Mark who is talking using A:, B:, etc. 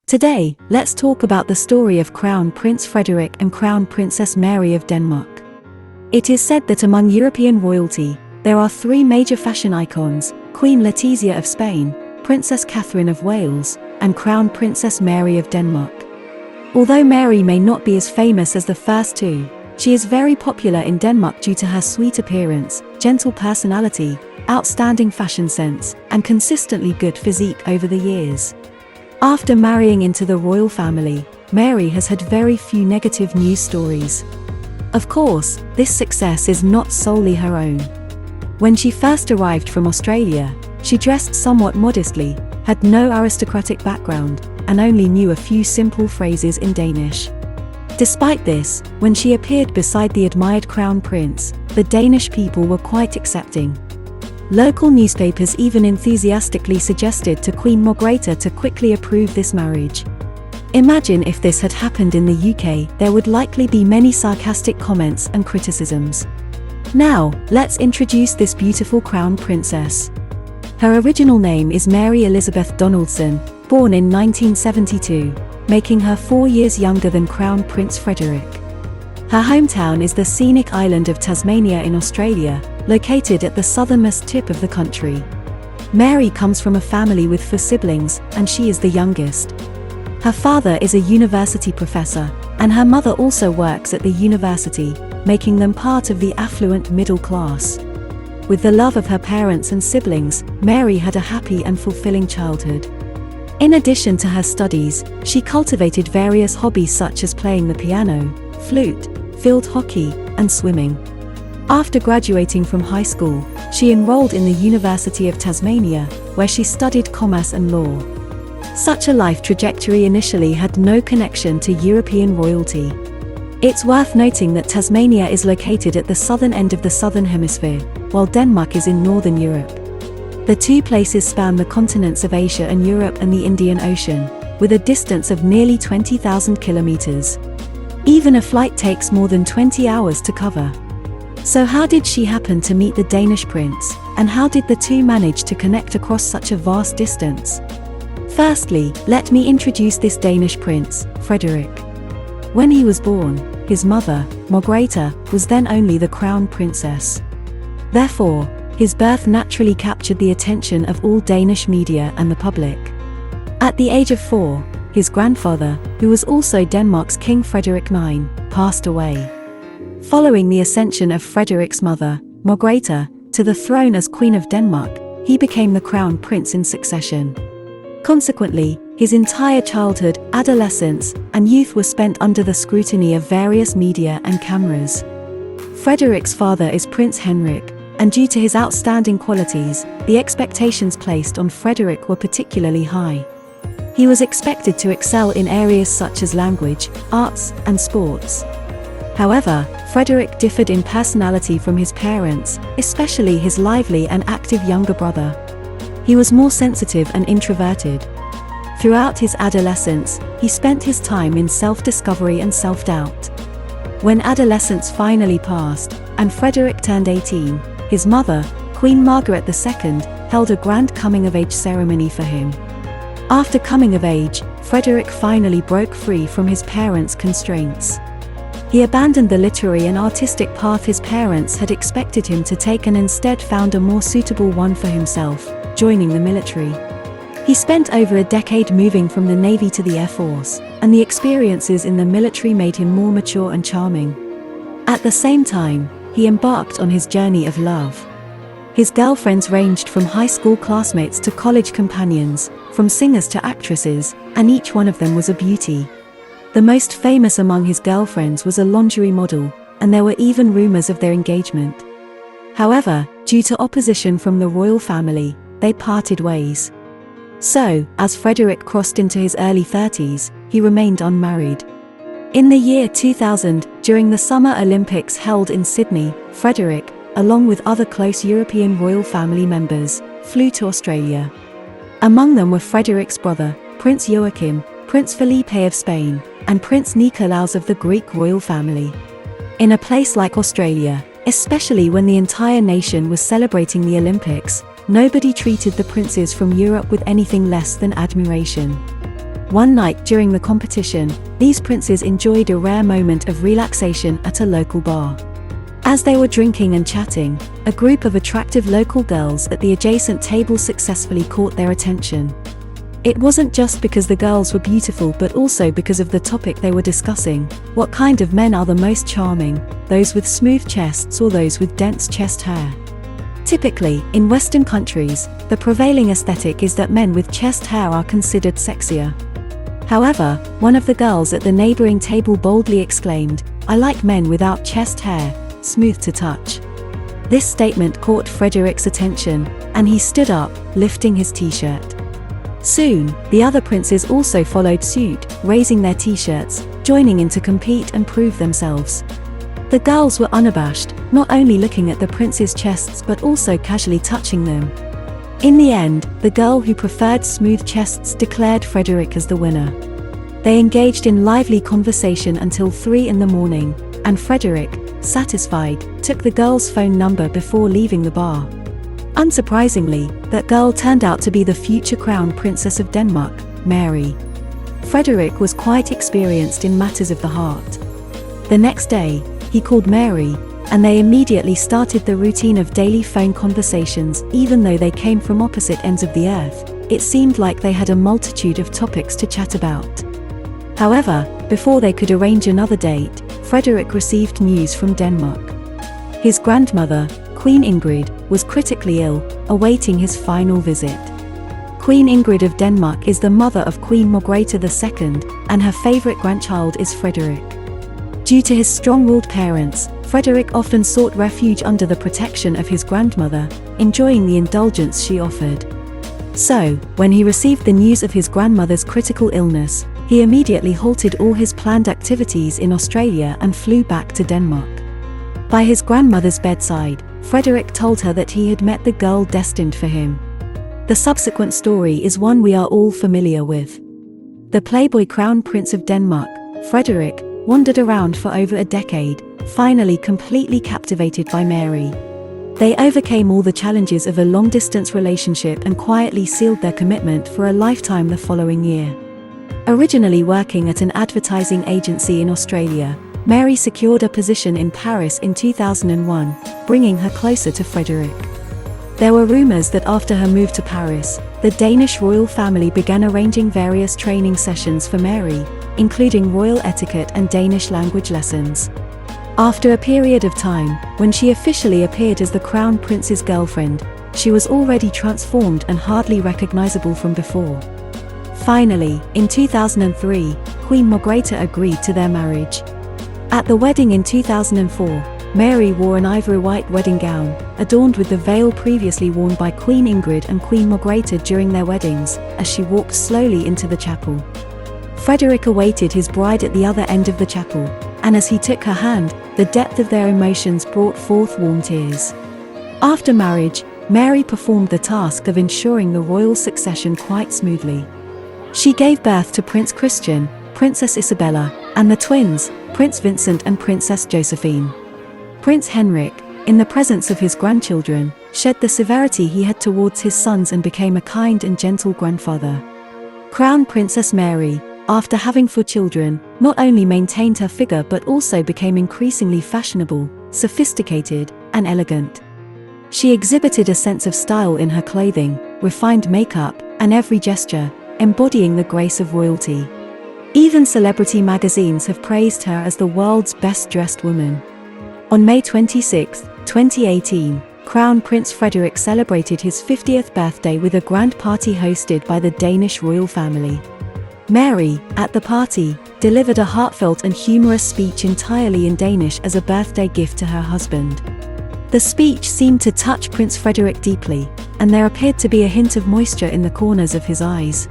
A: Today, let's talk about the story of Crown Prince Frederik and Crown Princess Mary of Denmark. It is said that among European royalty, there are three major fashion icons: Queen Letizia of Spain, Princess Catherine of Wales, and Crown Princess Mary of Denmark. Although Mary may not be as famous as the first two, she is very popular in Denmark due to her sweet appearance, gentle personality, outstanding fashion sense, and consistently good physique over the years. After marrying into the royal family, Mary has had very few negative news stories. Of course, this success is not solely her own. When she first arrived from Australia, she dressed somewhat modestly, had no aristocratic background, and only knew a few simple phrases in Danish. Despite this, when she appeared beside the admired crown prince, the Danish people were quite accepting. Local newspapers even enthusiastically suggested to Queen Margrethe to quickly approve this marriage. Imagine if this had happened in the UK, there would likely be many sarcastic comments and criticisms. Now, let's introduce this beautiful crown princess. Her original name is Mary Elizabeth Donaldson, born in 1972, making her 4 years younger than Crown Prince Frederik. Her hometown is the scenic island of Tasmania in Australia, located at the southernmost tip of the country. Mary comes from a family with 4 siblings, and she is the youngest. Her father is a university professor, and her mother also works at the university, making them part of the affluent middle class. With the love of her parents and siblings, Mary had a happy and fulfilling childhood. In addition to her studies, she cultivated various hobbies such as playing the piano, flute, field hockey, and swimming. After graduating from high school, she enrolled in the University of Tasmania, where she studied commerce and law. Such a life trajectory initially had no connection to European royalty. It's worth noting that Tasmania is located at the southern end of the southern hemisphere, while Denmark is in northern Europe. The two places span the continents of Asia and Europe and the Indian Ocean, with a distance of nearly 20,000 kilometers. Even a flight takes more than 20 hours to cover. So how did she happen to meet the Danish prince, and how did the two manage to connect across such a vast distance? Firstly, let me introduce this Danish prince, Frederik. When he was born, his mother, Margrethe, was then only the crown princess. Therefore, his birth naturally captured the attention of all Danish media and the public. At the age of 4, his grandfather, who was also Denmark's King Frederik IX, passed away. Following the ascension of Frederik's mother, Margrethe, to the throne as Queen of Denmark, he became the crown prince in succession. Consequently, his entire childhood, adolescence, and youth were spent under the scrutiny of various media and cameras. Frederik's father is Prince Henrik, and due to his outstanding qualities, the expectations placed on Frederik were particularly high. He was expected to excel in areas such as language, arts, and sports. However, Frederik differed in personality from his parents, especially his lively and active younger brother. He was more sensitive and introverted. Throughout his adolescence, he spent his time in self-discovery and self-doubt. When adolescence finally passed, and Frederik turned 18, his mother, Queen Margaret II, held a grand coming-of-age ceremony for him. After coming of age, Frederik finally broke free from his parents' constraints. He abandoned the literary and artistic path his parents had expected him to take and instead found a more suitable one for himself, joining the military. He spent over a decade moving from the Navy to the Air Force, and the experiences in the military made him more mature and charming. At the same time, he embarked on his journey of love. His girlfriends ranged from high school classmates to college companions, from singers to actresses, and each one of them was a beauty. The most famous among his girlfriends was a lingerie model, and there were even rumors of their engagement. However, due to opposition from the royal family, they parted ways. So, as Frederik crossed into his early 30s, he remained unmarried. In the year 2000, during the Summer Olympics held in Sydney, Frederik, along with other close European royal family members, flew to Australia. Among them were Frederik's brother, Prince Joachim, Prince Felipe of Spain, and Prince Nikolaus of the Greek royal family. In a place like Australia, especially when the entire nation was celebrating the Olympics, nobody treated the princes from Europe with anything less than admiration. One night during the competition, these princes enjoyed a rare moment of relaxation at a local bar. As they were drinking and chatting, a group of attractive local girls at the adjacent table successfully caught their attention. It wasn't just because the girls were beautiful but also because of the topic they were discussing. What kind of men are the most charming, those with smooth chests or those with dense chest hair? Typically, in Western countries, the prevailing aesthetic is that men with chest hair are considered sexier. However, one of the girls at the neighboring table boldly exclaimed, "I like men without chest hair, smooth to touch." This statement caught Frederick's attention, and he stood up, lifting his t-shirt. Soon, the other princes also followed suit, raising their t-shirts, joining in to compete and prove themselves. The girls were unabashed, not only looking at the princes' chests but also casually touching them. In the end, the girl who preferred smooth chests declared Frederick as the winner. They engaged in lively conversation until 3 in the morning, and Frederick, satisfied, took the girl's phone number before leaving the bar. Unsurprisingly, that girl turned out to be the future crown princess of Denmark, Mary. Frederick was quite experienced in matters of the heart. The next day, he called Mary, and they immediately started the routine of daily phone conversations. Even though they came from opposite ends of the earth, it seemed like they had a multitude of topics to chat about. However, before they could arrange another date, Frederick received news from Denmark. His grandmother, Queen Ingrid, was critically ill, awaiting his final visit. Queen Ingrid of Denmark is the mother of Queen Margrethe II, and her favorite grandchild is Frederick. Due to his strong-willed parents, Frederick often sought refuge under the protection of his grandmother, enjoying the indulgence she offered. So, when he received the news of his grandmother's critical illness, he immediately halted all his planned activities in Australia and flew back to Denmark. By his grandmother's bedside, Frederick told her that he had met the girl destined for him. The subsequent story is one we are all familiar with. The playboy crown prince of Denmark, Frederick, wandered around for over a decade, finally completely captivated by Mary. They overcame all the challenges of a long-distance relationship and quietly sealed their commitment for a lifetime the following year. Originally working at an advertising agency in Australia, Mary secured a position in Paris in 2001, bringing her closer to Frederick. There were rumors that after her move to Paris, the Danish royal family began arranging various training sessions for Mary, including royal etiquette and Danish language lessons. After a period of time, when she officially appeared as the crown prince's girlfriend, she was already transformed and hardly recognizable from before. Finally, in 2003, Queen Margrethe agreed to their marriage. At the wedding in 2004, Mary wore an ivory white wedding gown, adorned with the veil previously worn by Queen Ingrid and Queen Margrethe during their weddings, as she walked slowly into the chapel. Frederick awaited his bride at the other end of the chapel, and as he took her hand, the depth of their emotions brought forth warm tears. After marriage, Mary performed the task of ensuring the royal succession quite smoothly. She gave birth to Prince Christian, Princess Isabella, and the twins, Prince Vincent and Princess Josephine. Prince Henrik, in the presence of his grandchildren, shed the severity he had towards his sons and became a kind and gentle grandfather. Crown Princess Mary, after having 4 children, not only maintained her figure but also became increasingly fashionable, sophisticated, and elegant. She exhibited a sense of style in her clothing, refined makeup, and every gesture, embodying the grace of royalty. Even celebrity magazines have praised her as the world's best-dressed woman. On May 26, 2018, Crown Prince Frederik celebrated his 50th birthday with a grand party hosted by the Danish royal family. Mary, at the party, delivered a heartfelt and humorous speech entirely in Danish as a birthday gift to her husband. The speech seemed to touch Prince Frederik deeply, and there appeared to be a hint of moisture in the corners of his eyes.